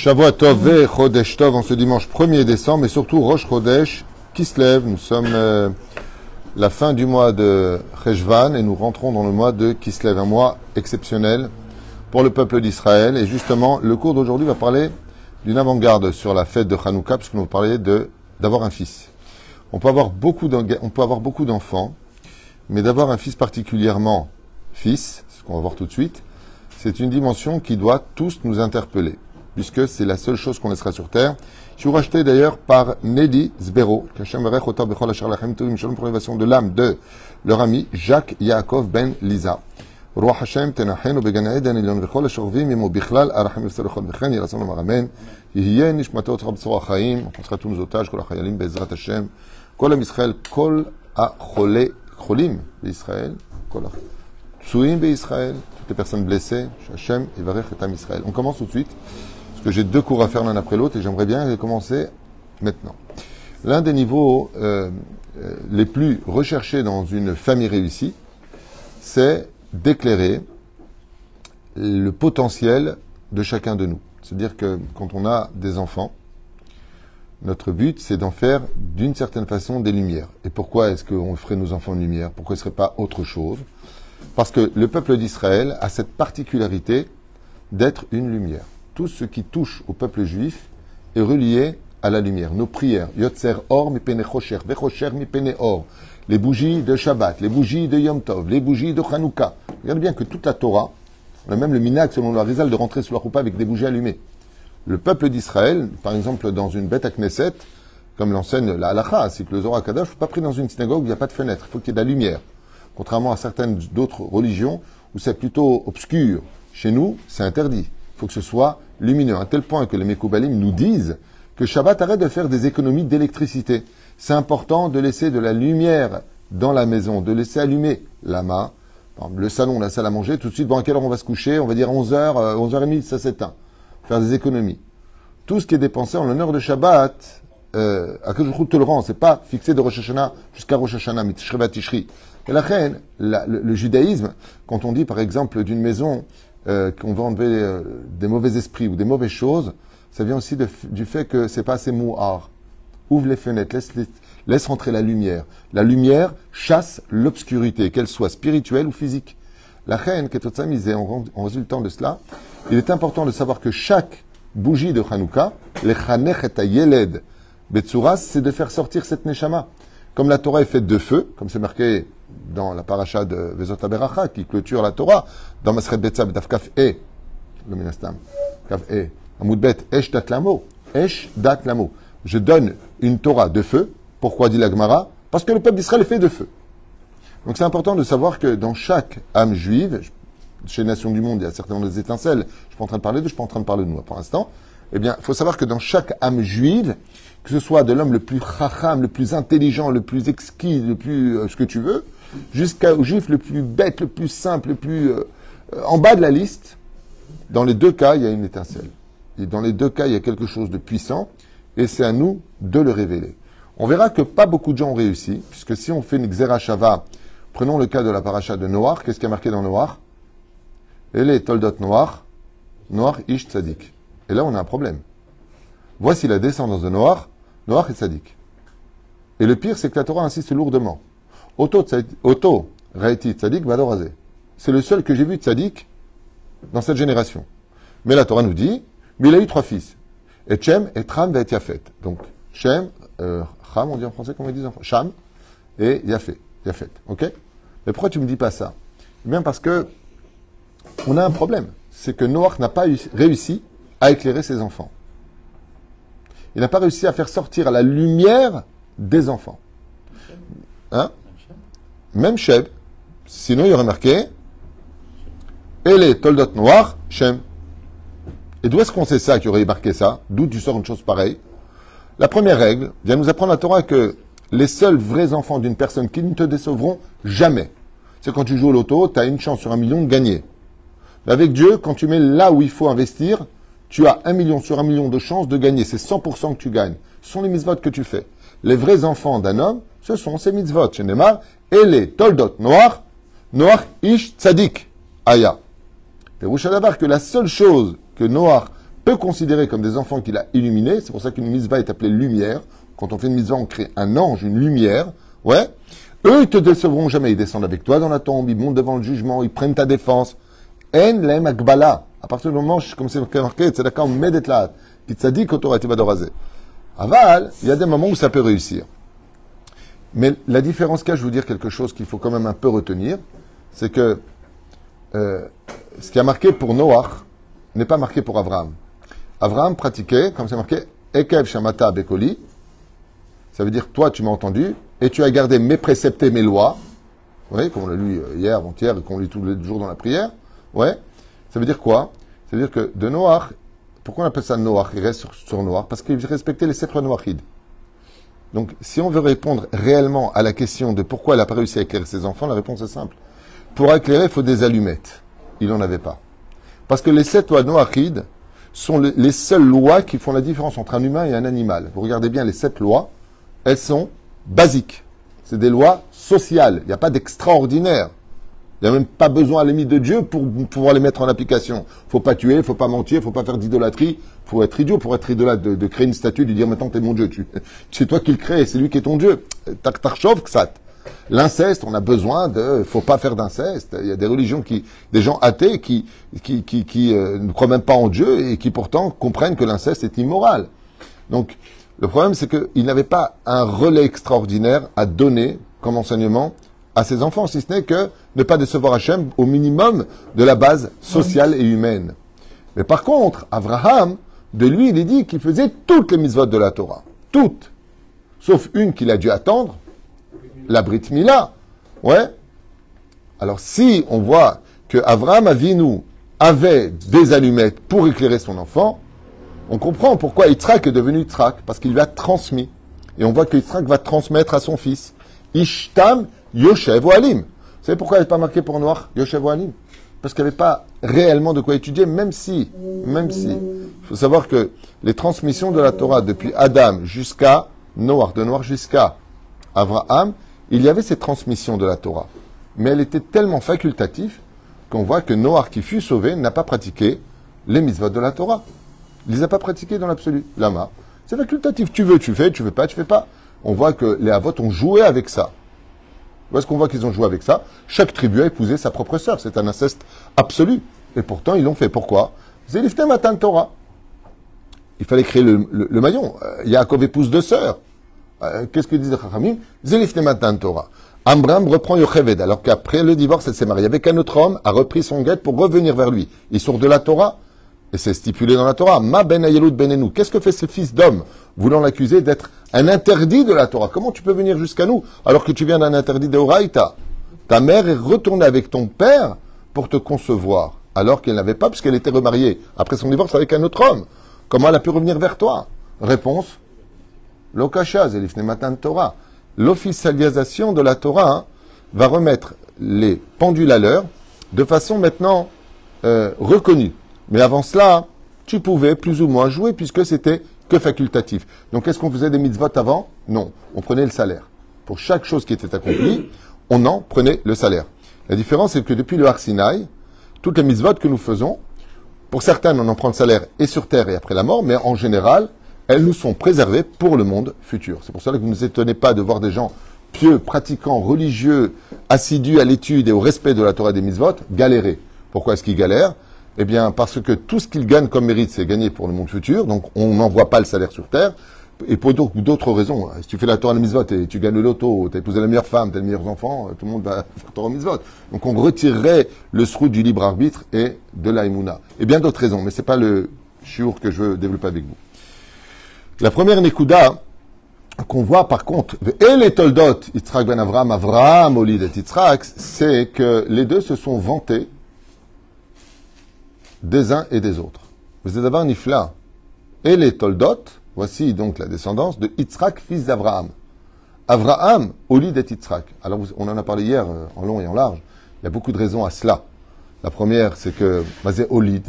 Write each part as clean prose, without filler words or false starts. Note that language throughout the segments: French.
Shavua Tov ve Chodesh Tov en ce dimanche 1er décembre, et surtout Rosh Chodesh Kislev. Nous sommes la fin du mois de Cheshvan et nous rentrons dans le mois de Kislev, un mois exceptionnel pour le peuple d'Israël. Et justement, le cours d'aujourd'hui va parler d'une avant-garde sur la fête de Hanouka, puisque nous parlons d'avoir un fils. On peut avoir beaucoup d'enfants, mais d'avoir un fils particulièrement fils, ce qu'on va voir tout de suite, c'est une dimension qui doit tous nous interpeller, puisque c'est la seule chose qu'on laissera sur terre. Je suis racheté d'ailleurs par Nedi Zbero, pour l'élévation de l'âme de leur ami Jacques Yaakov Ben Liza. Roi Hashem, Tenachenu, Began Eden, Elion, Vechol, Shorvim, Imo Bichlal, Arachim, Yifsarechon, Bechen, Yirason, Maramen, Yihye, Nishmatot, Rab, Tzor, Chaim, on sera tous nos otages, Kol Hachayalim, Bezrat Hashem, Kol Am Israël, Kol Cholim, Israël, Kol Tsuim, Israël, toutes les personnes blessées, Hashem, Yivarech, et Am Israël. On commence tout de suite, parce que j'ai deux cours à faire l'un après l'autre, et j'aimerais bien commencer maintenant. L'un des niveaux les plus recherchés dans une famille réussie, c'est d'éclairer le potentiel de chacun de nous. C'est-à-dire que quand on a des enfants, notre but, c'est d'en faire d'une certaine façon des lumières. Et pourquoi est-ce qu'on ferait nos enfants une lumière? Pourquoi ce ne serait pas autre chose? Parce que le peuple d'Israël a cette particularité d'être une lumière. Tout ce qui touche au peuple juif est relié à la lumière. Nos prières, Yotzer Or mipene Chosher, Vechocher mipene Or, les bougies de Shabbat, les bougies de Yom Tov, les bougies de Hanouka. Regardez bien que toute la Torah, on a même le minhag selon le Arizal de rentrer sous la choupa avec des bougies allumées. Le peuple d'Israël, par exemple dans une bête à Knesset, comme l'enseigne la Halacha, c'est que le Zohar HaKadosh, il ne faut pas pris dans une synagogue où il n'y a pas de fenêtre, il faut qu'il y ait de la lumière. Contrairement à certaines d'autres religions où c'est plutôt obscur. Chez nous, c'est interdit. Il faut que ce soit lumineux, à tel point que les Mekoubalim nous disent que Shabbat arrête de faire des économies d'électricité. C'est important de laisser de la lumière dans la maison, de laisser allumer la main. Le salon, la salle à manger, tout de suite, bon, à quelle heure on va se coucher? On va dire 11h, 11h30, ça s'éteint. Faire des économies. Tout ce qui est dépensé en l'honneur de Shabbat, à quel jour te le rend, c'est pas fixé de Rosh Hashanah jusqu'à Rosh Hashanah, Mitishri Vatishri. Et la reine, le judaïsme, quand on dit par exemple d'une maison qu'on va enlever des mauvais esprits ou des mauvaises choses, ça vient aussi du fait que c'est pas assez mouhar. Ouvre les fenêtres, laisse rentrer la lumière. La lumière chasse l'obscurité, qu'elle soit spirituelle ou physique. La reine, Ketotza misé, en résultant de cela, il est important de savoir que chaque bougie de Hanouka, le Chanech et Yeled Betsuras, c'est de faire sortir cette Neshama. Comme la Torah est faite de feu, comme c'est marqué dans la paracha de Vezot HaBeracha, qui clôture la Torah, dans Masret Betsa, Betaf Kaf E, le Minastam, Kaf E, Amoud Bet, Esh Dat Lamo, Esh Dat Lamo. Je donne une Torah de feu. Pourquoi dit la Gemara? Parce que le peuple d'Israël est fait de feu. Donc c'est important de savoir que dans chaque âme juive, chez les nations du monde, il y a certainement des étincelles. Je suis pas en train de parler d'eux, je suis pas en train de parler de nous pour l'instant. Eh bien, il faut savoir que dans chaque âme juive, que ce soit de l'homme le plus chacham, le plus intelligent, le plus exquis, le plus ce que tu veux, jusqu'au juif le plus bête, le plus simple, le plus en bas de la liste, dans les deux cas, il y a une étincelle. Et dans les deux cas, il y a quelque chose de puissant, et c'est à nous de le révéler. On verra que pas beaucoup de gens ont réussi, puisque si on fait une Xerashava, prenons le cas de la paracha de Noach, qu'est-ce qui a marqué dans Noach? Et les Toldot Noach, Noach Ish Tzadik. Et là, on a un problème. Voici la descendance de Noach, Noach est Tzadik. Et le pire, c'est que la Torah insiste lourdement. Oto Raiti Tzadik Badorazé. C'est le seul que j'ai vu Tzadik dans cette génération. Mais la Torah nous dit, mais il a eu 3 fils. Et Shem, et Tram, et Yafet. Donc, Shem, Cham, on dit en français, comment ils disent en français? Cham et Yafet. Ok? Mais pourquoi tu me dis pas ça? Eh bien, parce que on a un problème. C'est que Noach n'a pas réussi à éclairer ses enfants. Il n'a pas réussi à faire sortir la lumière des enfants. Hein? Même Shem. Sinon, il y aurait marqué et les Toldot Noach, Shem. Et d'où est-ce qu'on sait ça, qu'il aurait marqué ça? D'où tu sors une chose pareille? La première règle vient nous apprendre la Torah que les seuls vrais enfants d'une personne qui ne te décevront jamais. C'est quand tu joues au loto, tu as une chance sur 1 million de gagner. Mais avec Dieu, quand tu mets là où il faut investir, tu as 1 million sur 1 million de chances de gagner. C'est 100% que tu gagnes. Ce sont les mitzvot que tu fais. Les vrais enfants d'un homme, ce sont ces mitzvot. Chez Neymar, et les Toldot Noach, Noach Ish Tzadik, Aya. Pérouche à la barre que la seule chose que Noach te considérer comme des enfants qu'il a illuminés. C'est pour ça qu'une mitzvah est appelée lumière. Quand on fait une mitzvah, on crée un ange, une lumière. Ouais. Eux, ils te décevront jamais. Ils descendent avec toi dans la tombe, ils montent devant le jugement, ils prennent ta défense. En laem akbala. À partir du moment, comme c'est marqué, c'est d'accord, medetlat. Qui t'a dit qu'autour été vadorasé. Aval, il y a des moments où ça peut réussir. Mais la différence qu'il y a, je vais vous dire quelque chose qu'il faut quand même un peu retenir, c'est que ce qui a marqué pour Noach n'est pas marqué pour Abraham. Abraham pratiquait, comme c'est marqué, Ekev Shamata Bekoli. Ça veut dire, toi, tu m'as entendu, et tu as gardé mes préceptes et mes lois. Vous voyez, comme on l'a lu hier, avant-hier, et qu'on lit tous les jours dans la prière. Ouais. Ça veut dire quoi? Ça veut dire que de Noach, pourquoi on appelle ça Noach? Il reste sur Noach, parce qu'il respectait les 7 Noachides. Donc, si on veut répondre réellement à la question de pourquoi elle n'a pas réussi à éclairer ses enfants, la réponse est simple. Pour éclairer, il faut des allumettes. Il n'en avait pas. Parce que les 7 lois noachides sont les seules lois qui font la différence entre un humain et un animal. Vous regardez bien les 7 lois, elles sont basiques. C'est des lois sociales. Il n'y a pas d'extraordinaire. Il n'y a même pas besoin à la limite de Dieu pour pouvoir les mettre en application. Faut pas tuer, faut pas mentir, faut pas faire d'idolâtrie. Faut être idiot pour être idolâtre, de créer une statue, de dire maintenant t'es mon Dieu. C'est toi qui le crée, c'est lui qui est ton Dieu. Tarchov ksat. L'inceste, on a besoin de, faut pas faire d'inceste. Il y a des religions des gens athées qui ne croient même pas en Dieu et qui pourtant comprennent que l'inceste est immoral. Donc, le problème, c'est qu'il n'avait pas un relais extraordinaire à donner comme enseignement à ses enfants, si ce n'est que ne pas décevoir Hachem au minimum de la base sociale et humaine. Mais par contre, Abraham, de lui, il est dit qu'il faisait toutes les mitzvot de la Torah. Toutes. Sauf une qu'il a dû attendre, la Brit Mila. Ouais. Alors, si on voit que Abraham Avinu avait des allumettes pour éclairer son enfant, on comprend pourquoi Yitzhak est devenu Yitzhak, parce qu'il lui a transmis. Et on voit que Yitzhak va transmettre à son fils. Ishtam Yoshev Oalim. Vous savez pourquoi il n'est pas marqué pour Noach Yoshev Oalim? Parce qu'il n'y avait pas réellement de quoi étudier, même si. Il faut savoir que les transmissions de la Torah depuis Adam jusqu'à Noach, de Noach jusqu'à Abraham, il y avait ces transmissions de la Torah. Mais elle était tellement facultative qu'on voit que Noach, qui fut sauvé, n'a pas pratiqué les mitzvot de la Torah. Il ne les a pas pratiqués dans l'absolu. Lama. C'est facultatif. Tu veux, tu fais. Tu veux pas, tu fais pas. On voit que les Avot ont joué avec ça. Où est-ce qu'on voit qu'ils ont joué avec ça? Chaque tribu a épousé sa propre sœur. C'est un inceste absolu. Et pourtant, ils l'ont fait. Pourquoi? Zélifte Matan Torah. Il fallait créer le maillon. Yaakov épouse 2 sœurs. Qu'est-ce que disent les Chachamim? Zélifte Matan Torah. Amram reprend Yocheved, alors qu'après le divorce, elle s'est mariée avec un autre homme, a repris son guet pour revenir vers lui. Il sort de la Torah. Et c'est stipulé dans la Torah. Ma ben ayelut benenu. Qu'est-ce que fait ce fils d'homme voulant l'accuser d'être un interdit de la Torah? Comment tu peux venir jusqu'à nous alors que tu viens d'un interdit de Horaïta? Ta mère est retournée avec ton père pour te concevoir alors qu'elle n'avait pas puisqu'elle était remariée après son divorce avec un autre homme. Comment elle a pu revenir vers toi? Réponse. Lokasha zelifne matan Torah. L'officialisation de la Torah va remettre les pendules à l'heure de façon maintenant reconnue. Mais avant cela, tu pouvais plus ou moins jouer puisque c'était que facultatif. Donc, est-ce qu'on faisait des mitzvot avant? Non. On prenait le salaire. Pour chaque chose qui était accomplie, on en prenait le salaire. La différence, c'est que depuis le Har Sinaï, toutes les mitzvot que nous faisons, pour certaines, on en prend le salaire et sur terre et après la mort, mais en général, elles nous sont préservées pour le monde futur. C'est pour cela que vous ne vous étonnez pas de voir des gens pieux, pratiquants, religieux, assidus à l'étude et au respect de la Torah des mitzvot, galérer. Pourquoi est-ce qu'ils galèrent? Eh bien, parce que tout ce qu'ils gagnent comme mérite, c'est gagné pour le monde futur. Donc, on n'envoie pas le salaire sur terre. Et pour d'autres raisons. Si tu fais la Torah de mitzvot et tu gagnes le loto, tu as épousé la meilleure femme, tu as les meilleurs enfants, tout le monde va faire Torah mitzvot. Donc, on retirerait le srout du libre arbitre et de l'aïmouna. Et bien d'autres raisons. Mais c'est pas le shiur que je veux développer avec vous. La première nekuda qu'on voit par contre, et les toldot, Yitzhak ben Avraham, Avraham, Olid et Yitzhak, c'est que les deux se sont vantés des uns et des autres. Vous êtes d'abord nifla. Et les toldot, voici donc la descendance de Yitzhak, fils d'Abraham. Avraham, Olid et Yitzhak. Alors, on en a parlé hier en long et en large. Il y a beaucoup de raisons à cela. La première, c'est que Mazé Olid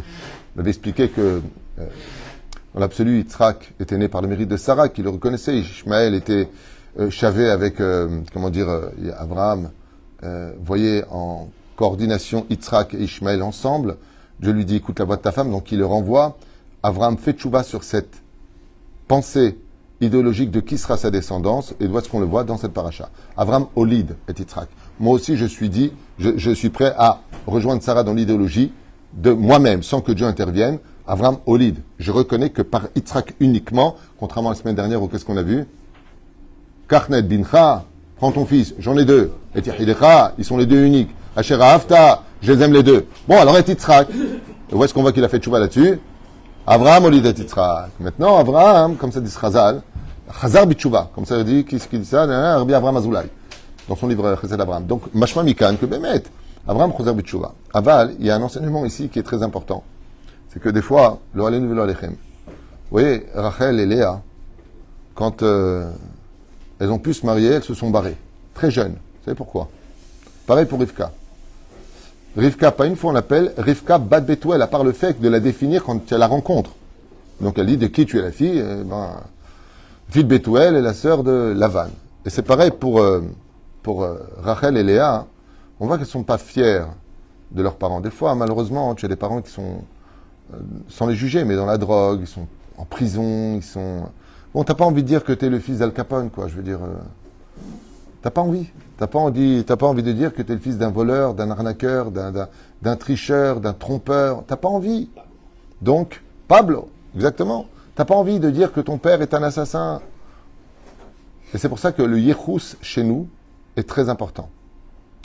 m'avait expliqué que dans l'absolu, Yitzhak était né par le mérite de Sarah, qui le reconnaissait. Ishmaël était chavé avec, Abraham. Voyez, en coordination, Yitzhak et Ishmaël ensemble. Dieu lui dit, écoute la voix de ta femme, donc il le renvoie Abraham fait tchouva sur cette pensée idéologique de qui sera sa descendance, et d'où est-ce qu'on le voit dans cette paracha. Abraham Olid et Yitzhak. Moi aussi, je suis prêt à rejoindre Sarah dans l'idéologie de moi-même, sans que Dieu intervienne. Abraham Olid. Je reconnais que par Yitzhak uniquement, contrairement à la semaine dernière où qu'est-ce qu'on a vu? Karnet bincha, prends ton fils, j'en ai deux. Et Tihidecha, ils sont les deux uniques. Asher Hafta, je les aime les deux. Bon, alors et Yitzhak. Et où est-ce qu'on voit qu'il a fait tchouva là-dessus? Abraham Olid et Yitzhak. Maintenant, Abraham, comme ça dit Chazal, Chazar bitchouva, comme ça dit, qui dit ça? Rabbi Abraham Azoulay, dans son livre Chesed Abraham. Donc, mashma mikan, que bémet. Abraham Chazar bitchouva. Aval, il y a un enseignement ici qui est très important. C'est que des fois, le Alenu velo alechem. Vous voyez, Rachel et Léa, quand elles ont pu se marier, elles se sont barrées. Très jeunes. Vous savez pourquoi? Pareil pour Rivka. Rivka, pas une fois on l'appelle Rivka Bat Betuel, à part le fait de la définir quand elle la rencontre. Donc elle dit de qui tu es la fille? Fille de Betuel est la sœur de Lavan. Et c'est pareil pour Rachel et Léa. On voit qu'elles ne sont pas fières de leurs parents. Des fois, malheureusement, tu as des parents qui sont, sans les juger, mais dans la drogue, ils sont en prison, ils sont... Bon, t'as pas envie de dire que tu es le fils d'Al Capone, quoi. Je veux dire, t'as pas envie. T'as pas envie de dire que tu es le fils d'un voleur, d'un arnaqueur, d'un tricheur, d'un trompeur. T'as pas envie. Donc, Pablo, exactement. T'as pas envie de dire que ton père est un assassin. Et c'est pour ça que le Yechus, chez nous, est très important.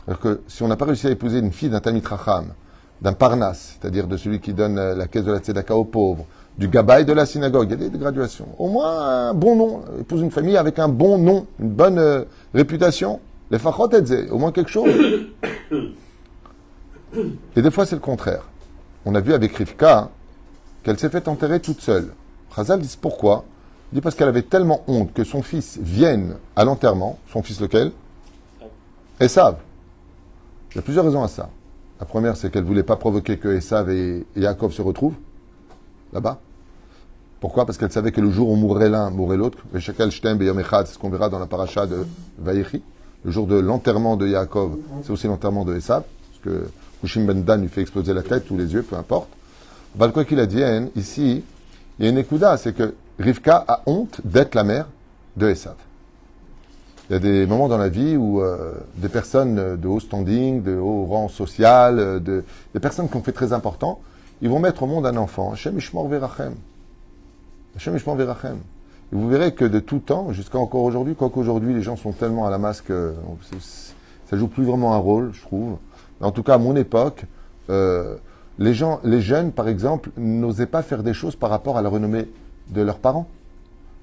Alors que si on n'a pas réussi à épouser une fille d'un Talmid Chacham, d'un Parnas, c'est-à-dire de celui qui donne la caisse de la Tzedaka aux pauvres, du Gabaï de la synagogue, il y a des graduations. Au moins un bon nom. Épouse une famille avec un bon nom, une bonne réputation. Les fachot etzé, au moins quelque chose. Et des fois, c'est le contraire. On a vu avec Rivka qu'elle s'est fait enterrer toute seule. Chazal dit pourquoi? Il dit parce qu'elle avait tellement honte que son fils vienne à l'enterrement. Son fils lequel? Esav. Il y a plusieurs raisons à ça. La première, c'est qu'elle ne voulait pas provoquer que Esav et Yaakov se retrouvent là-bas. Pourquoi? Parce qu'elle savait que le jour où mourrait l'un, mourrait l'autre. C'est ce qu'on verra dans la paracha de Vayechi. Le jour de l'enterrement de Yaakov, c'est aussi l'enterrement de Esav, parce que Hushim ben Dan lui fait exploser la tête ou les yeux, peu importe. Bah, quoi qu'il advienne, ici, il y a une écouda, c'est que Rivka a honte d'être la mère de Esav. Il y a des moments dans la vie où des personnes de haut standing, de haut rang social, des personnes qui ont fait très important, ils vont mettre au monde un enfant. Hashem Ishmor Verachem. Hashem Ishmor Verachem. Et vous verrez que de tout temps, jusqu'à encore aujourd'hui, quoique aujourd'hui les gens sont tellement à la masse que ça joue plus vraiment un rôle, je trouve. Mais en tout cas, à mon époque, les jeunes, par exemple, n'osaient pas faire des choses par rapport à la renommée de leurs parents.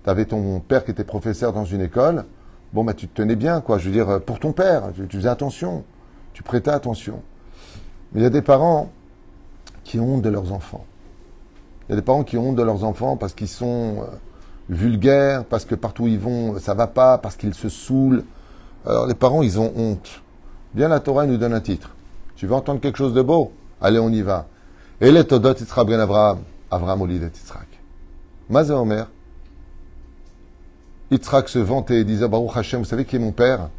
Tu avais ton père qui était professeur dans une école, bon, bah, tu te tenais bien, quoi. Je veux dire, pour ton père, tu faisais attention, tu prêtais attention. Mais il y a des parents qui ont honte de leurs enfants. Il y a des parents qui ont honte de leurs enfants parce qu'ils sont vulgaires, parce que partout où ils vont, ça va pas, parce qu'ils se saoulent. Alors les parents, ils ont honte. Bien, la Torah nous donne un titre. Tu veux entendre quelque chose de beau? Allez, on y va. Et les Todot Yitzhak ben Avraham, Avraham Olid et Yitzhak. Mazé Omer, Yitzhak se vantait et disait, Baruch Hashem, vous savez qui est mon père?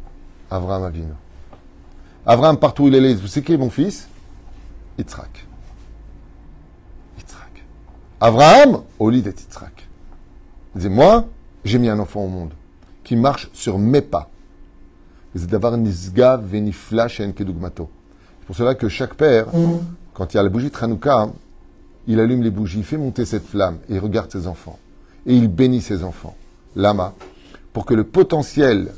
Avraham Avinu. Avraham, partout où il est, vous savez qui est mon fils? Yitzhak. Yitzhak. Avraham Olid et Yitzhak. Il disait, moi, j'ai mis un enfant au monde qui marche sur mes pas. C'est d'avoir nisga venifla shen kedugmato. C'est pour cela que chaque père, quand il y a la bougie de Hanouka, il allume les bougies, il fait monter cette flamme et il regarde ses enfants. Et il bénit ses enfants. Lama, pour que le potentiel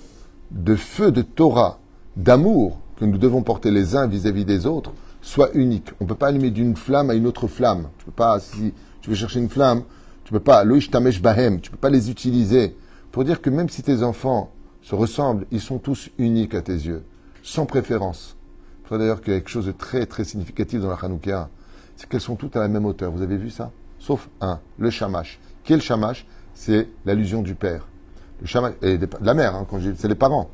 de feu de Torah, d'amour que nous devons porter les uns vis-à-vis des autres, soit unique. On ne peut pas allumer d'une flamme à une autre flamme. Tu peux pas, si tu veux chercher une flamme, tu peux pas, loish tamesh bahem, tu peux pas les utiliser. Pour dire que même si tes enfants se ressemblent, ils sont tous uniques à tes yeux, sans préférence. Il faut d'ailleurs qu'il y a quelque chose de très très significatif dans la Hanouka, c'est qu'elles sont toutes à la même hauteur. Vous avez vu ça? Sauf un, le shamash. Qui est le shamash? C'est l'allusion du père. Le shamash, et de la mère, hein, c'est les parents.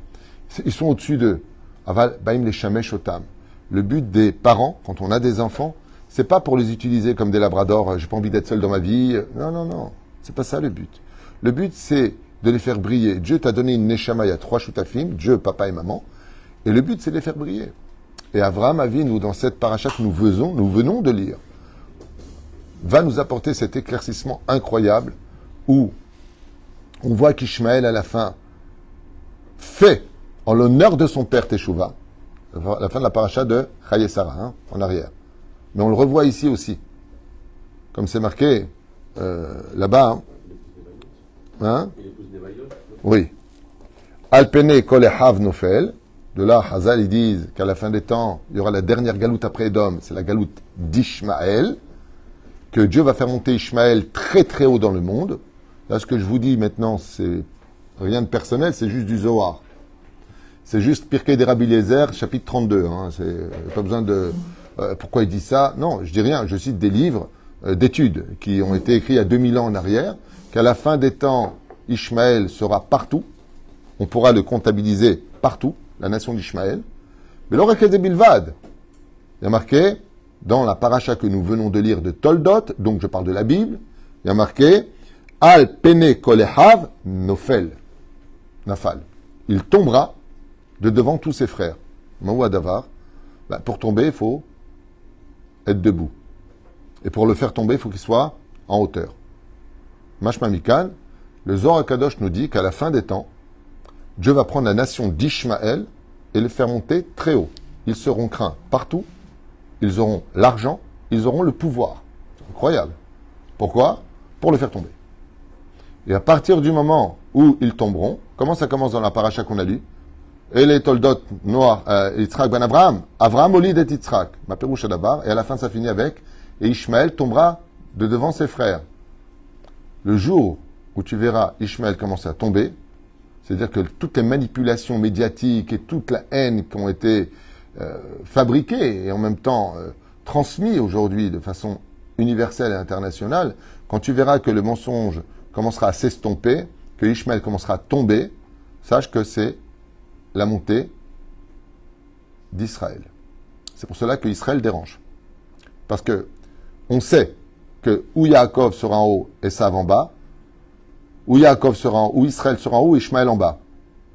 Ils sont au-dessus d'eux. Aval baim les shamesh otam. Le but des parents, quand on a des enfants, c'est pas pour les utiliser comme des labradors, j'ai pas envie d'être seul dans ma vie. Non, non, non. C'est pas ça le but. Le but, c'est de les faire briller. Dieu t'a donné une neshama, il y a 3 shutafim, Dieu, papa et maman. Et le but, c'est de les faire briller. Et Avraham Avinu, dans cette paracha que nous venons de lire, va nous apporter cet éclaircissement incroyable où on voit qu'Ishmaël, à la fin, fait en l'honneur de son père Teshuvah, la fin de la paracha de Chaye Sarah, hein, en arrière. Mais on le revoit ici aussi. Comme c'est marqué là-bas. Hein? Oui. Alpene kolehav nofel. De là, Hazal, ils disent qu'à la fin des temps, il y aura la dernière galoute après Edom, c'est la galoute d'Ishmaël, que Dieu va faire monter Ishmaël très très haut dans le monde. Là, ce que je vous dis maintenant, c'est rien de personnel, c'est juste du Zohar. C'est juste Pirkei des Rabbi Eliezer, chapitre 32. Hein, pas besoin de... pourquoi il dit ça? Non, je dis rien, je cite des livres d'études qui ont été écrits il y a 2000 ans en arrière, qu'à la fin des temps, Ishmaël sera partout. On pourra le comptabiliser partout, la nation d'Ishmaël. Mais l'orakel Bilvad, il y a marqué, dans la paracha que nous venons de lire de Toldot, donc je parle de la Bible, il y a marqué Al pene kolehav nofel, nafal. Il tombera de devant tous ses frères. Maou Adavar, pour tomber, il faut être debout. Et pour le faire tomber, il faut qu'il soit en hauteur. Mashma Mikan, le Zohar HaKadosh nous dit qu'à la fin des temps, Dieu va prendre la nation d'Ishmaël et le faire monter très haut. Ils seront craints partout, ils auront l'argent, ils auront le pouvoir. C'est incroyable. Pourquoi? Pour le faire tomber. Et à partir du moment où ils tomberont, comment ça commence dans la paracha qu'on a lu? Et les Toldot, Noah, Yitzhak ben Abraham, Abraham olid et Yitzhak, ma perouche d'abord, et à la fin ça finit avec, et Ishmaël tombera de devant ses frères. Le jour où tu verras Ishmaël commencer à tomber, c'est-à-dire que toutes les manipulations médiatiques et toute la haine qui ont été fabriquées et en même temps transmises aujourd'hui de façon universelle et internationale, quand tu verras que le mensonge commencera à s'estomper, que Ishmaël commencera à tomber, sache que c'est la montée d'Israël. C'est pour cela que Israël dérange. Parce que on sait que où Yaakov sera en haut, Esav en bas, où Yaakov sera en haut, où Israël sera en haut, Ishmaël en bas.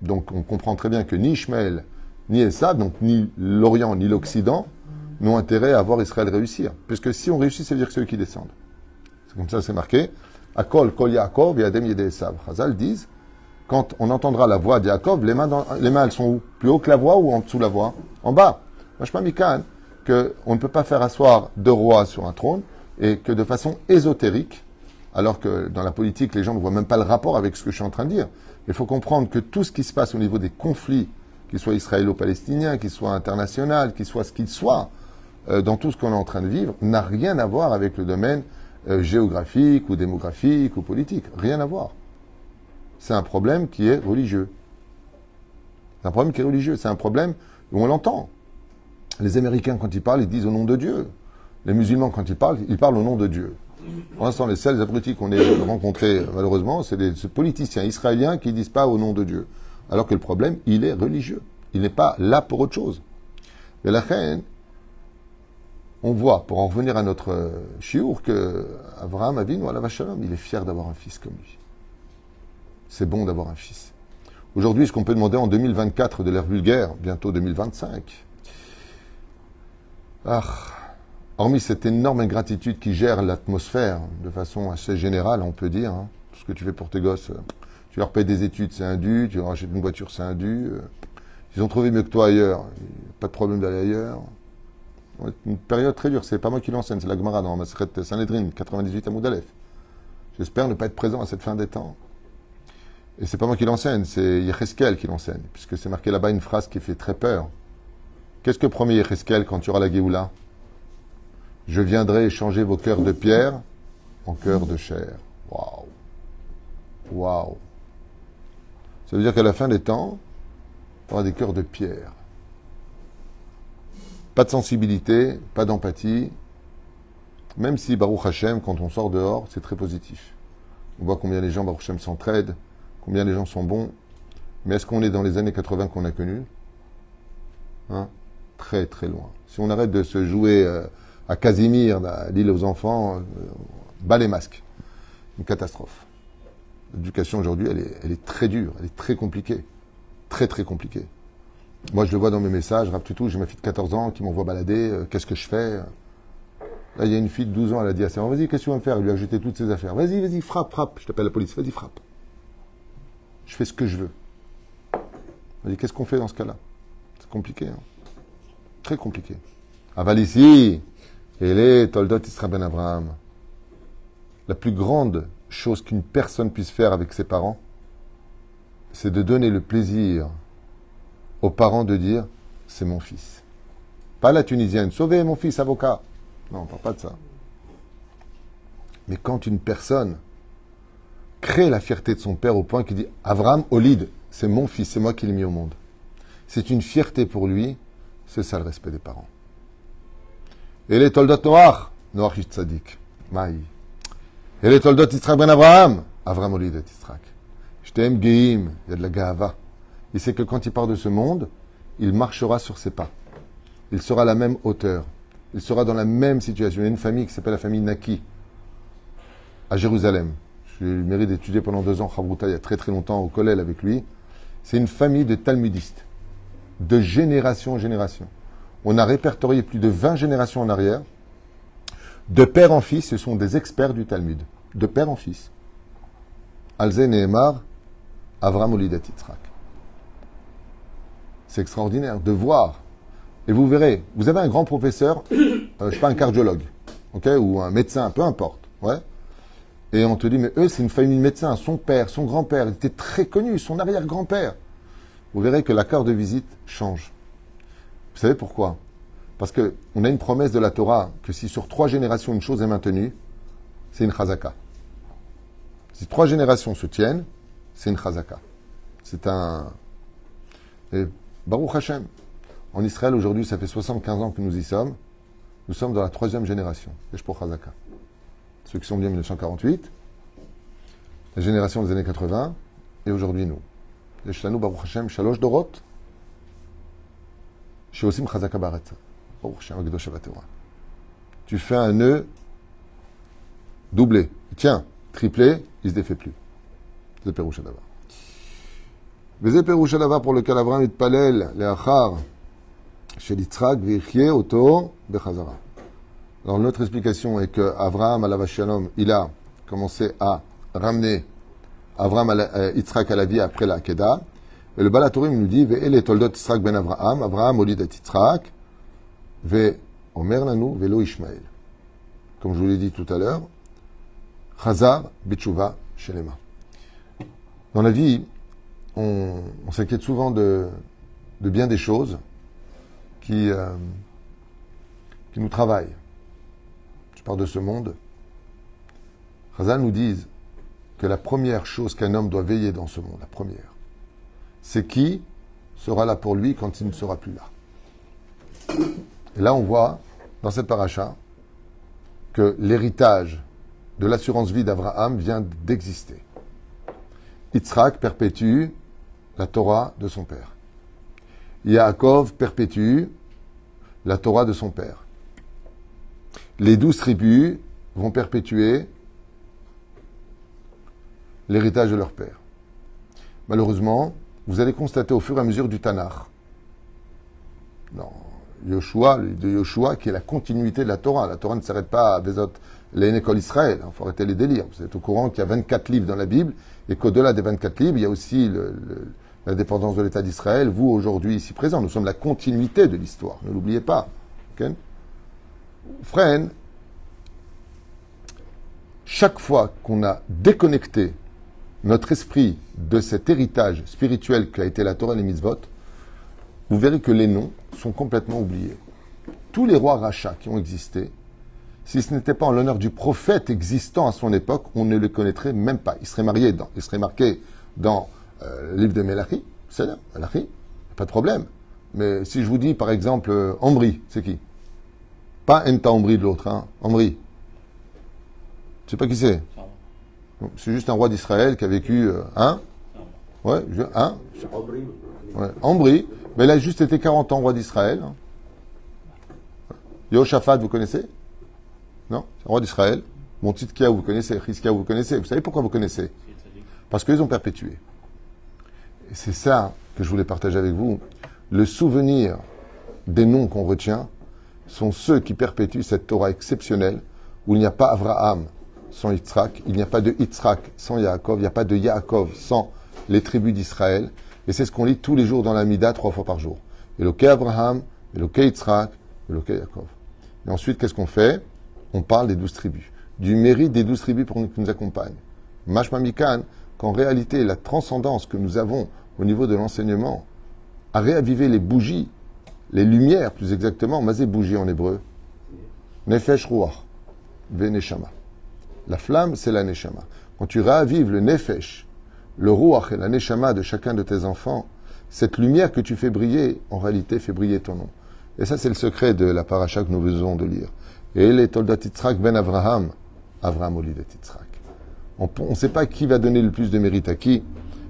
Donc on comprend très bien que ni Ishmaël, ni Esav, donc ni l'Orient, ni l'Occident, n'ont intérêt à voir Israël réussir. Puisque si on réussit, ça veut dire que c'est eux qui descendent. C'est comme ça, c'est marqué. Akol, kol Yaakov, yadem yede Esav. Chazal disent, quand on entendra la voix de Yaakov, les mains elles sont où? Plus haut que la voix ou en dessous de la voix? En bas. Mashma Mikan, qu'on ne peut pas faire asseoir deux rois sur un trône, et que de façon ésotérique, alors que dans la politique, les gens ne voient même pas le rapport avec ce que je suis en train de dire. Il faut comprendre que tout ce qui se passe au niveau des conflits, qu'ils soient israélo-palestiniens, qu'ils soient internationaux, qu'ils soient ce qu'ils soient, dans tout ce qu'on est en train de vivre, n'a rien à voir avec le domaine géographique ou démographique ou politique. Rien à voir. C'est un problème qui est religieux. C'est un problème qui est religieux. C'est un problème où on l'entend. Les Américains, quand ils parlent, ils disent au nom de Dieu. Les musulmans, quand ils parlent au nom de Dieu. Pour l'instant, les seuls abrutis qu'on ait rencontrés, malheureusement, c'est des politiciens israéliens qui ne disent pas au nom de Dieu. Alors que le problème, il est religieux. Il n'est pas là pour autre chose. Mais la reine, on voit, pour en revenir à notre chiour, que Abraham Avinu, alav shalom, il est fier d'avoir un fils comme lui. C'est bon d'avoir un fils. Aujourd'hui, ce qu'on peut demander en 2024 de l'ère vulgaire, bientôt 2025, hormis cette énorme ingratitude qui gère l'atmosphère de façon assez générale, on peut dire, hein, tout ce que tu fais pour tes gosses, tu leur payes des études, c'est un dû, tu leur achètes une voiture, c'est un dû. Ils ont trouvé mieux que toi ailleurs, pas de problème d'aller ailleurs. C'est une période très dure, c'est pas moi qui l'enseigne, c'est la Gemara dans Masechet Sanhedrin, 98 Amoud Aleph. J'espère ne pas être présent à cette fin des temps. Et c'est pas moi qui l'enseigne, c'est Yecheskel qui l'enseigne, puisque c'est marqué là-bas une phrase qui fait très peur. Qu'est-ce que promet Yecheskel quand tu auras la Géoula? Je viendrai échanger vos cœurs de pierre en cœurs de chair. Waouh! Waouh! Ça veut dire qu'à la fin des temps, on aura des cœurs de pierre. Pas de sensibilité, pas d'empathie. Même si, Baruch Hashem, quand on sort dehors, c'est très positif. On voit combien les gens, Baruch Hashem, s'entraident, combien les gens sont bons. Mais est-ce qu'on est dans les années 80 qu'on a connues? Hein? Très, très loin. Si on arrête de se jouer à Casimir, à l'île aux enfants, bas les masques. Une catastrophe. L'éducation aujourd'hui, elle est très dure, elle est très compliquée. Très, très compliquée. Moi, je le vois dans mes messages, rap tout, j'ai ma fille de 14 ans qui m'envoie balader, qu'est-ce que je fais? Là, il y a une fille de 12 ans, elle a dit à sa maman, vas-y, qu'est-ce que tu vas me faire? Il lui a jeté toutes ses affaires. Vas-y, vas-y, frappe, frappe. Je t'appelle la police, vas-y, frappe. Je fais ce que je veux. Elle dit, qu'est-ce qu'on fait dans ce cas-là? C'est compliqué, hein? Très compliqué. Aval ici, elle est Toldot Isra Ben Abraham. La plus grande chose qu'une personne puisse faire avec ses parents, c'est de donner le plaisir aux parents de dire, c'est mon fils. Pas la Tunisienne, sauvez mon fils, avocat. Non, on ne parle pas de ça. Mais quand une personne crée la fierté de son père au point qu'il dit, Avraham Olid, c'est mon fils, c'est moi qui l'ai mis au monde. C'est une fierté pour lui, c'est ça le respect des parents. Et les Toldot Noach, Noach Ish Tzadik, Maï. Et les Toldot Yitzhak Ben Abraham, Avraham Olid et Yitzhak. J't'aime Geim, il y a de la Gahava. Il sait que quand il part de ce monde, il marchera sur ses pas. Il sera à la même hauteur. Il sera dans la même situation. Il y a une famille qui s'appelle la famille Naki, à Jérusalem. J'ai eu le mérite d'étudier pendant 2 ans Chavruta, il y a très très longtemps, au Kollel avec lui. C'est une famille de talmudistes, de génération en génération. On a répertorié plus de 20 générations en arrière. De père en fils, ce sont des experts du Talmud. De père en fils. Alze Nehemar, Avraham Olidat Yitzhak. C'est extraordinaire de voir. Et vous verrez, vous avez un grand professeur, je ne sais pas, un cardiologue, okay, ou un médecin, peu importe. Ouais. Et on te dit, mais eux, c'est une famille de médecins. Son père, son grand-père, il était très connu, son arrière-grand-père. Vous verrez que la carte de visite change. Vous savez pourquoi? Parce qu'on a une promesse de la Torah que si sur 3 générations une chose est maintenue, c'est une chazaka. Si 3 générations se tiennent, c'est une chazaka. C'est un... Et Baruch Hashem. En Israël, aujourd'hui, ça fait 75 ans que nous y sommes. Nous sommes dans la 3e génération. Et pour chazaka. Ceux qui sont venus en 1948, la génération des années 80, et aujourd'hui nous. Les Shlanu Baruch Hashem, Shalosh Dorot, Sheosim Chazaka Baretza. Baruch Hashem, Agdosh Avatewa. Tu fais un nœud doublé. Tiens, triplé, il se défait plus. C'est Perouch Adava. Mais c'est Perouch Adava pour lequel Abraham et Palel, les Achar, chez l'Yitzhak, Vichye, Oto, Bechazara. Alors notre explication est que Avraham alav shalom, il a commencé à ramener Yitzhak à la vie après la Kedah. Et le Balatorim nous dit Ve'ele toldot Yitzhak ben Avraham, Avraham olid et Yitzhak, Ve'omer lanu ve'lo Ishmael. Comme je vous l'ai dit tout à l'heure, Chazar b'tshuva shelema. Dans la vie, on s'inquiète souvent de bien des choses qui nous travaillent. Je parle de ce monde. Chazal nous disent que la première chose qu'un homme doit veiller dans ce monde, la première, c'est qui sera là pour lui quand il ne sera plus là. Et là, on voit, dans cette paracha, que l'héritage de l'assurance vie d'Abraham vient d'exister. Yitzhak perpétue la Torah de son père. Yaakov perpétue la Torah de son père. Les 12 tribus vont perpétuer l'héritage de leur père. Malheureusement, vous allez constater au fur et à mesure du Tanakh, dans Yoshua, de Yoshua, qui est la continuité de la Torah. La Torah ne s'arrête pas à Bezot, l'école Israël. Il faut arrêter les délires. Vous êtes au courant qu'il y a 24 livres dans la Bible et qu'au-delà des 24 livres, il y a aussi la dépendance de l'État d'Israël. Vous, aujourd'hui, ici présents, nous sommes la continuité de l'histoire. Ne l'oubliez pas. Okay? Frère, chaque fois qu'on a déconnecté notre esprit de cet héritage spirituel qu'a été la Torah et les mitzvot, vous verrez que les noms sont complètement oubliés. Tous les rois rachats qui ont existé, si ce n'était pas en l'honneur du prophète existant à son époque, on ne le connaîtrait même pas. Il serait marqué dans le livre de Mélachi, c'est là, Mélachi, pas de problème. Mais si je vous dis par exemple Omri, c'est qui? Pas Enta Omri de l'autre, hein, Omri. Tu sais pas qui c'est? C'est juste un roi d'Israël qui a vécu ouais, ouais, Omri, mais il a juste été 40 ans roi d'Israël. Hein. Yehoshaphat, vous connaissez? Non? C'est un roi d'Israël. Mon Tzidkia, vous connaissez? Chizkia, vous connaissez? Vous savez pourquoi vous connaissez? Parce qu'ils ont perpétué. Et c'est ça que je voulais partager avec vous. Le souvenir des noms qu'on retient, sont ceux qui perpétuent cette Torah exceptionnelle où il n'y a pas Abraham sans Yitzhak, il n'y a pas de Yitzhak sans Yaakov, il n'y a pas de Yaakov sans les tribus d'Israël. Et c'est ce qu'on lit tous les jours dans la Mida, 3 fois par jour. Eloké Abraham, Eloké Yitzhak, Eloké Yaakov. Et ensuite, qu'est-ce qu'on fait? On parle des 12 tribus, du mérite des 12 tribus qui nous accompagnent. Mashma Mikan, qu'en réalité, la transcendance que nous avons au niveau de l'enseignement a réavivé les bougies, les lumières plus exactement, mazé bougie en hébreu, Nefesh Ruach, Veneshama. La flamme, c'est la Neshama. Quand tu réavives le Nefesh, le Ruach et la Neshama de chacun de tes enfants, cette lumière que tu fais briller, en réalité, fait briller ton nom. Et ça, c'est le secret de la paracha que nous venons de lire. Et les Toldat Yitzhak ben Avraham, Avraham Olidet Yitzhak. On ne sait pas qui va donner le plus de mérite à qui,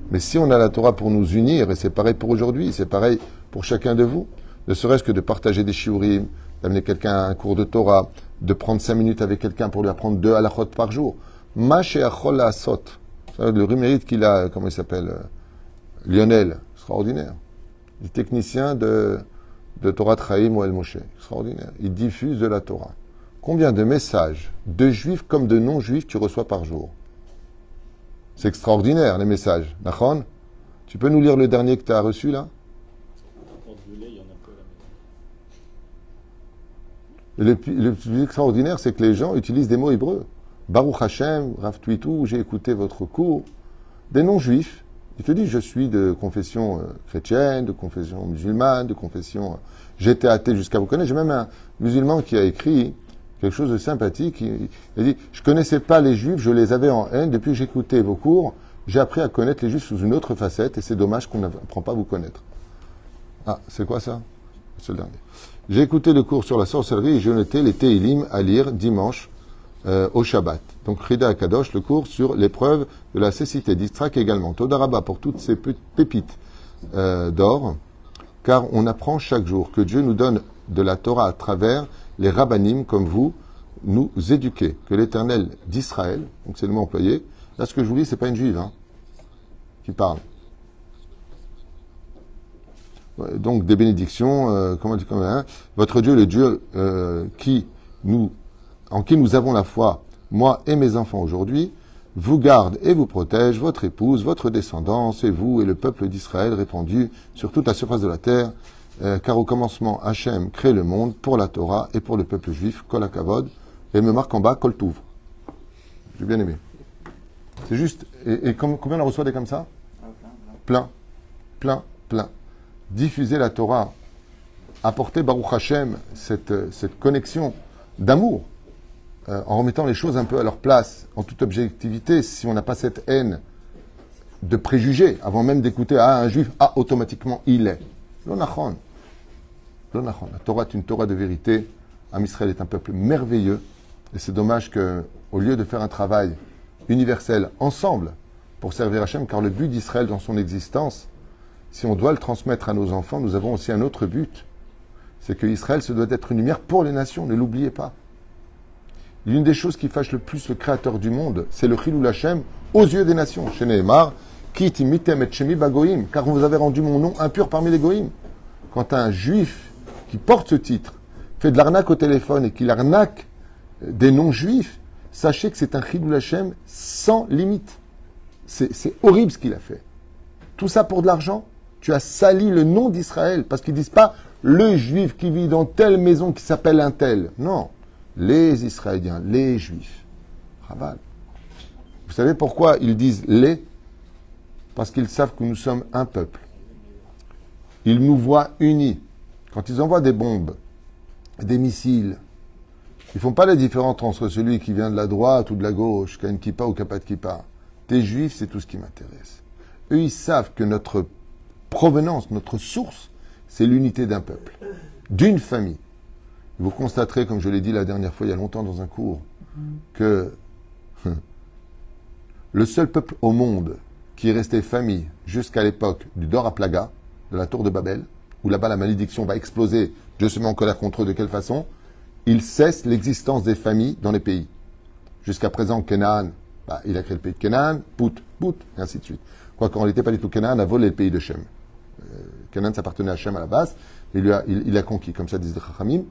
mais si on a la Torah pour nous unir, et c'est pareil pour aujourd'hui, c'est pareil pour chacun de vous, ne serait-ce que de partager des shiurim, d'amener quelqu'un à un cours de Torah, de prendre 5 minutes avec quelqu'un pour lui apprendre 2 halachot par jour. Ma she'achol la'asot. Le mérite qu'il a, comment il s'appelle, Lionel, extraordinaire. Il est technicien de Torah Chaim ou El Moshe, extraordinaire. Il diffuse de la Torah. Combien de messages, de juifs comme de non-juifs, tu reçois par jour? C'est extraordinaire, les messages. Nachon? Tu peux nous lire le dernier que tu as reçu, là? Le plus extraordinaire, c'est que les gens utilisent des mots hébreux. Baruch Hashem, Rav Tuitou, j'ai écouté votre cours. Des non-juifs, ils te disent, je suis de confession chrétienne, de confession musulmane, de confession... J'étais athée jusqu'à vous connaître. J'ai même un musulman qui a écrit quelque chose de sympathique. Il a dit, je ne connaissais pas les juifs, je les avais en haine. Depuis que j'écoutais vos cours, j'ai appris à connaître les juifs sous une autre facette et c'est dommage qu'on n'apprend pas à vous connaître. Ah, c'est quoi ça? C'est le dernier. J'ai écouté le cours sur la sorcellerie et j'ai noté les Teilim à lire dimanche au Shabbat. Donc, Rida Akadosh, le cours sur l'épreuve de la cécité d'Istrak également. Todaraba pour toutes ces pépites d'or, car on apprend chaque jour que Dieu nous donne de la Torah à travers les rabbanim comme vous, nous éduquer. Que l'Éternel d'Israël, donc c'est le mot employé, là ce que je vous dis, c'est pas une juive qui parle. Donc des bénédictions, comment dire, votre Dieu, le Dieu en qui nous avons la foi, moi et mes enfants aujourd'hui, vous garde et vous protège, votre épouse, votre descendance, et vous et le peuple d'Israël répandu sur toute la surface de la terre, car au commencement, Hachem crée le monde pour la Torah et pour le peuple juif, Kol HaKavod, et il me marque en bas, Kol Tuv. J'ai bien aimé. C'est juste, et combien on reçoit des comme ça? Plein. Diffuser la Torah, apporter Baruch Hashem, cette connexion d'amour, en remettant les choses un peu à leur place, en toute objectivité, si on n'a pas cette haine de préjugés, avant même d'écouter un juif, automatiquement il est. L'onachon. La Torah est une Torah de vérité. Am Israël est un peuple merveilleux, et c'est dommage qu'au lieu de faire un travail universel ensemble pour servir Hashem, car le but d'Israël dans son existence, si on doit le transmettre à nos enfants, nous avons aussi un autre but. C'est que Israël se doit être une lumière pour les nations, ne l'oubliez pas. L'une des choses qui fâche le plus le Créateur du monde, c'est le Chilul Hashem aux yeux des nations. Chez Nehemar, Ki timitem et shemi bagoïm, car vous avez rendu mon nom impur parmi les goïms. Quand un juif qui porte ce titre fait de l'arnaque au téléphone et qu'il arnaque des non-juifs, sachez que c'est un Chilul Hashem sans limite. C'est horrible ce qu'il a fait. Tout ça pour de l'argent. Tu as sali le nom d'Israël, parce qu'ils ne disent pas le juif qui vit dans telle maison qui s'appelle un tel. Non, les Israéliens, les juifs. Raval. Vous savez pourquoi ils disent les? Parce qu'ils savent que nous sommes un peuple. Ils nous voient unis. Quand ils envoient des bombes, des missiles, ils ne font pas la différence entre celui qui vient de la droite ou de la gauche, qui a une kippa ou qui n'a pas de kippa. T'es juif, c'est tout ce qui m'intéresse. Eux, ils savent que notre provenance, notre source, c'est l'unité d'un peuple, d'une famille. Vous constaterez, comme je l'ai dit la dernière fois, il y a longtemps dans un cours, que le seul peuple au monde qui est resté famille jusqu'à l'époque du Dor à Plaga, de la tour de Babel, où là-bas la malédiction va exploser, Dieu se met en colère contre eux de quelle façon? Il cesse l'existence des familles dans les pays. Jusqu'à présent, Canaan, il a créé le pays de Canaan, Pout, et ainsi de suite. Quoique en réalité, pas du tout, Canaan a volé le pays de Shem. Canaan s'appartenait à Shem à la base, et il a conquis, comme ça disent les Chachamim.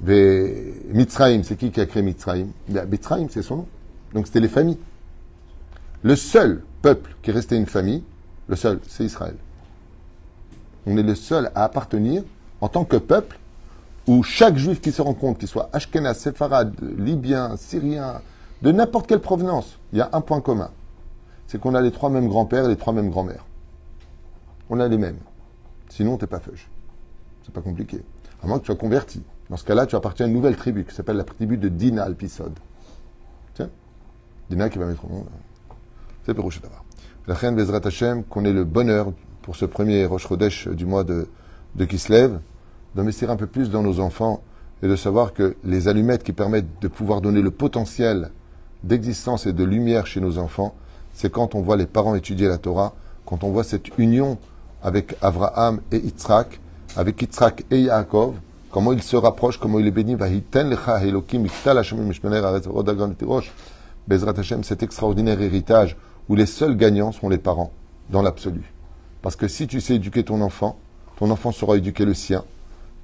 Mitzrayim, c'est qui a créé Mitzrayim? Mitzrayim, c'est son nom. Donc c'était les familles. Le seul peuple qui est resté une famille, le seul, c'est Israël. On est le seul à appartenir en tant que peuple où chaque juif qui se rencontre, qu'il soit Ashkenaz, Séfarade, Libyen, Syrien, de n'importe quelle provenance, il y a un point commun. C'est qu'on a les trois mêmes grands-pères et les trois mêmes grands-mères. On a les mêmes. Sinon, t'es pas feuge. C'est pas compliqué. À moins que tu sois converti. Dans ce cas-là, tu appartiens à une nouvelle tribu qui s'appelle la tribu de Dina Alpisod. Tiens, Dina qui va mettre au monde. C'est Pérouche d'abord. La reine Bezrat Hashem, qu'on ait le bonheur pour ce premier Rosh Chodesh du mois de Kislev, d'investir un peu plus dans nos enfants et de savoir que les allumettes qui permettent de pouvoir donner le potentiel d'existence et de lumière chez nos enfants, c'est quand on voit les parents étudier la Torah, quand on voit cette union avec Avraham et Yitzhak, avec Yitzhak et Yaakov, comment ils se rapprochent, comment il est béni, Bezrat Hashem, cet extraordinaire héritage où les seuls gagnants sont les parents, dans l'absolu. Parce que si tu sais éduquer ton enfant saura éduquer le sien.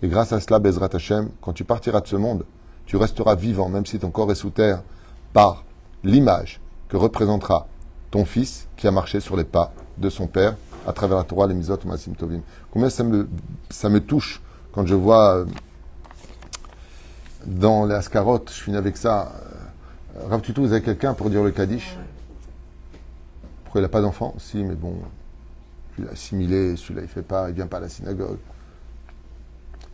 Et grâce à cela, Bezrat Hashem, quand tu partiras de ce monde, tu resteras vivant, même si ton corps est sous terre, par l'image que représentera ton fils qui a marché sur les pas de son père à travers la Torah, les Mizot, Maasim Tovim. Combien ça me touche quand je vois dans les Askarot, je finis avec ça, Rav Tutu, vous avez quelqu'un pour dire le Kaddish? Pourquoi il n'a pas d'enfant? Si, mais bon, je l'ai assimilé, celui-là il fait pas, il vient pas à la synagogue.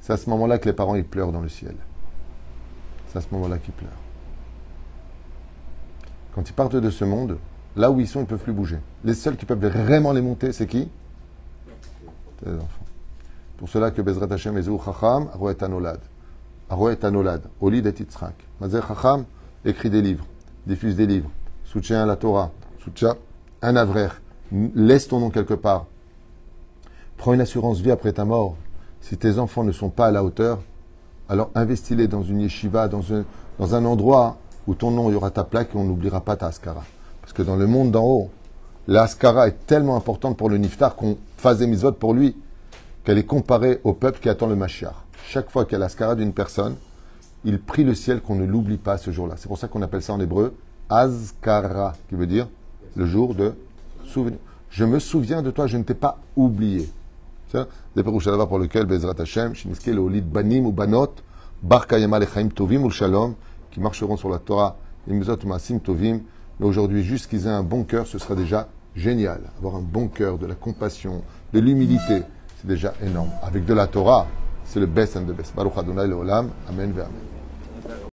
C'est à ce moment-là que les parents ils pleurent dans le ciel. C'est à ce moment-là qu'ils pleurent. Quand ils partent de ce monde, là où ils sont, ils ne peuvent plus bouger. Les seuls qui peuvent vraiment les monter, c'est qui? C'est les enfants. Pour cela que Bezrat Hashem Ezeu Chacham, Aroet Anolad. Aroet Anolad, Olid et Yitzhak. Mazer Chacham écrit des livres, diffuse des livres, soutient la Torah, soutient un avrer, laisse ton nom quelque part. Prends une assurance vie après ta mort. Si tes enfants ne sont pas à la hauteur, alors investis-les dans une yeshiva, dans un endroit où ton nom, il y aura ta plaque et on n'oubliera pas ta askara. Parce que dans le monde d'en haut, la askara est tellement importante pour le niftar qu'on fasse des mitzvot pour lui, qu'elle est comparée au peuple qui attend le Mashiach. Chaque fois qu'il y a l'askara d'une personne, il prie le ciel qu'on ne l'oublie pas ce jour-là. C'est pour ça qu'on appelle ça en hébreu Azkara, qui veut dire le jour de souvenir. Je me souviens de toi, je ne t'ai pas oublié. C'est le Pérouche d'abord pour lequel Bezrat Hashem, Shiniske le Olid Banim ou Banot, Bar Kayama Lechaim Tovim ou Shalom, qui marcheront sur la Torah, les Mizot Maasim Tovim. Mais aujourd'hui, juste qu'ils aient un bon cœur, ce sera déjà génial. Avoir un bon cœur, de la compassion, de l'humilité, c'est déjà énorme. Avec de la Torah, c'est le best and the best. Baruch Adonai Leolam. Amen ve Amen.